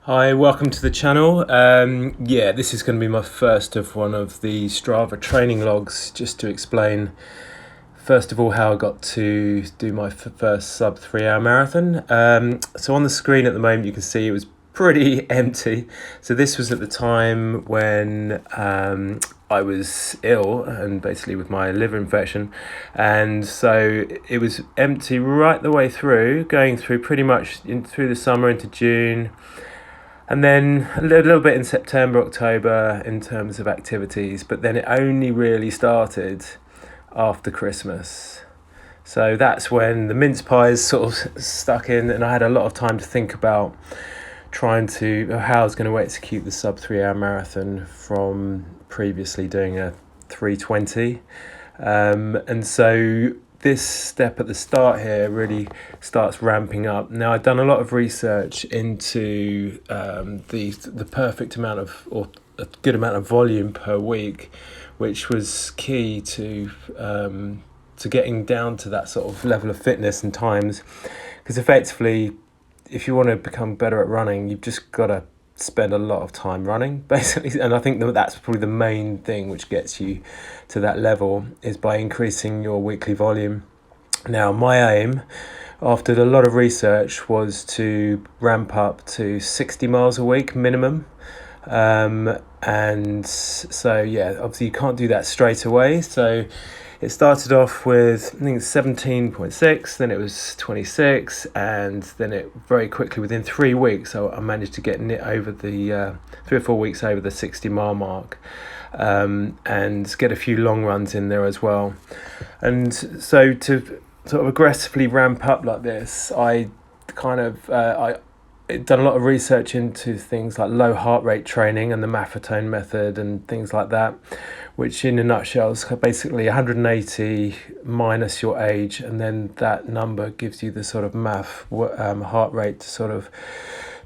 Hi, welcome to the channel. This is going to be my first of one of the Strava training logs, just to explain, first of all, how I got to do my first sub 3 hour marathon. So on the screen at the moment, you can see it was pretty empty. So this was at the time when I was ill and basically with my liver infection. And so it was empty right the way through, going through pretty much through the summer into June. And then a little bit in September, October in terms of activities, but then it only really started after Christmas. So that's when the mince pies sort of stuck in, and I had a lot of time to think about how I was going to execute the sub 3 hour marathon from previously doing a 3:20. And so this step at the start here really starts ramping up. Now, I've done a lot of research into the perfect amount of, or a good amount of volume per week, which was key to getting down to that sort of level of fitness and times. Because effectively, if you want to become better at running, you've just got to spend a lot of time running, basically. And I think that's probably the main thing which gets you to that level, is by increasing your weekly volume. Now, my aim, after a lot of research, was to ramp up to 60 miles a week minimum. And so, obviously you can't do that straight away. So it started off with, I think it's 17.6, then it was 26, and then it very quickly, within 3 weeks, I managed to get it over the 3 or 4 weeks over the 60 mile mark, and get a few long runs in there as well. And so to sort of aggressively ramp up like this, I done a lot of research into things like low heart rate training and the Maffetone method and things like that, which in a nutshell is basically 180 minus your age, and then that number gives you the sort of heart rate to sort of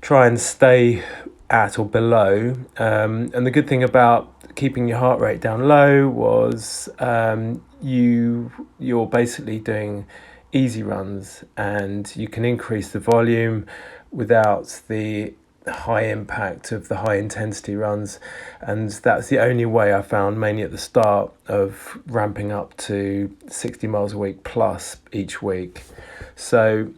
try and stay at or below. And the good thing about keeping your heart rate down low was you're basically doing easy runs, and you can increase the volume without the high impact of the high intensity runs. And that's the only way I found, mainly at the start, of ramping up to 60 miles a week plus each week. So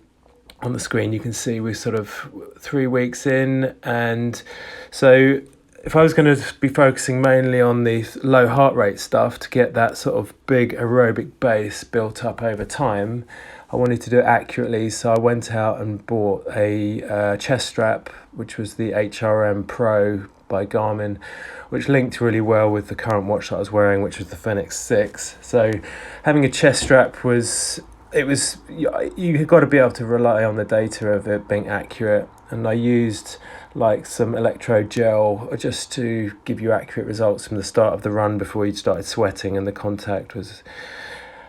on the screen you can see we're sort of 3 weeks in, and so if I was going to be focusing mainly on the low heart rate stuff to get that sort of big aerobic base built up over time, I wanted to do it accurately. So I went out and bought a chest strap, which was the HRM Pro by Garmin, which linked really well with the current watch that I was wearing, which was the Fenix 6. So having a chest strap you've got to be able to rely on the data of it being accurate. And I used like some electrode gel just to give you accurate results from the start of the run before you started sweating, and the contact was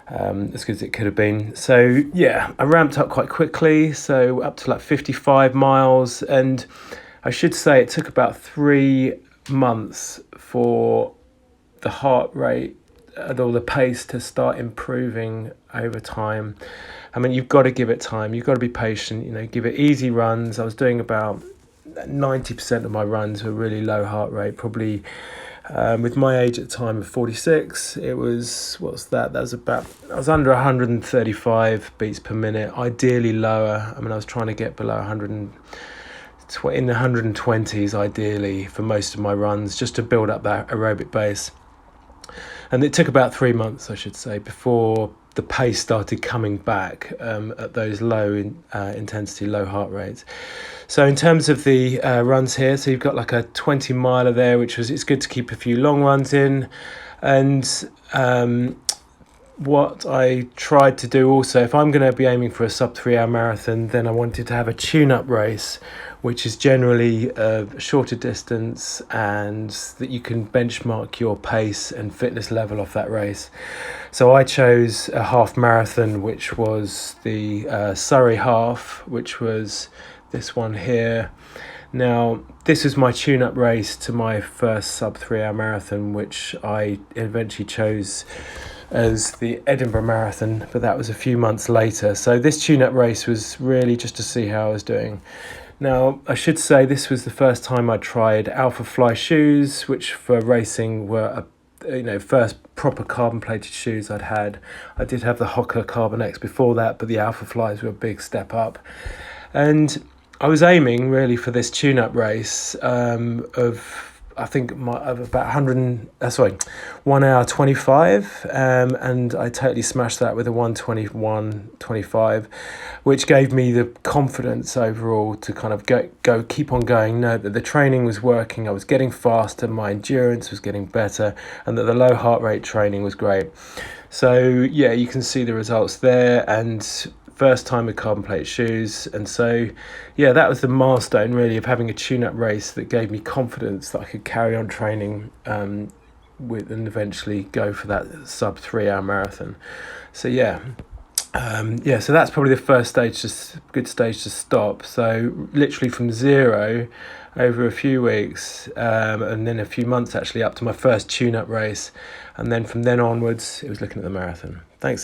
as good as it could have been. So I ramped up quite quickly, so up to like 55 miles. And I should say it took about 3 months for the heart rate or the pace to start improving over time. I mean, you've got to give it time. You've got to be patient, give it easy runs. I was doing about 90% of my runs were really low heart rate, probably with my age at the time of 46. It was, I was under 135 beats per minute, ideally lower. I mean, I was trying to get below 100 in the 120s ideally for most of my runs, just to build up that aerobic base. And it took about 3 months, I should say, before the pace started coming back at those low intensity, low heart rates. So in terms of the runs here, so you've got like a 20 miler there, it's good to keep a few long runs in. And what I tried to do also, if I'm going to be aiming for a sub 3 hour marathon, then I wanted to have a tune-up race, which is generally a shorter distance, and that you can benchmark your pace and fitness level off that race. So I chose a half marathon, which was the Surrey Half, which was this one here. Now, this is my tune-up race to my first sub 3 hour marathon, which I eventually chose as the Edinburgh Marathon, but that was a few months later. So this tune-up race was really just to see how I was doing. Now, I should say this was the first time I tried Alpha Fly shoes, which for racing were first proper carbon plated shoes I'd had. I did have the Hoka Carbon X before that, but the Alpha Flies were a big step up. And I was aiming really for this tune-up race of about 1 hour 25, and I totally smashed that with a 1:21:25, which gave me the confidence overall to kind of keep on going, know that the training was working, I was getting faster, my endurance was getting better, and that the low heart rate training was great. So yeah, you can see the results there, and first time with carbon plate shoes. And so yeah, that was the milestone really of having a tune-up race that gave me confidence that I could carry on training with and eventually go for that sub 3 hour marathon. So so that's probably the first stage, just good stage to stop. So literally from zero over a few weeks, and then a few months actually, up to my first tune-up race, and then from then onwards it was looking at the marathon. Thanks.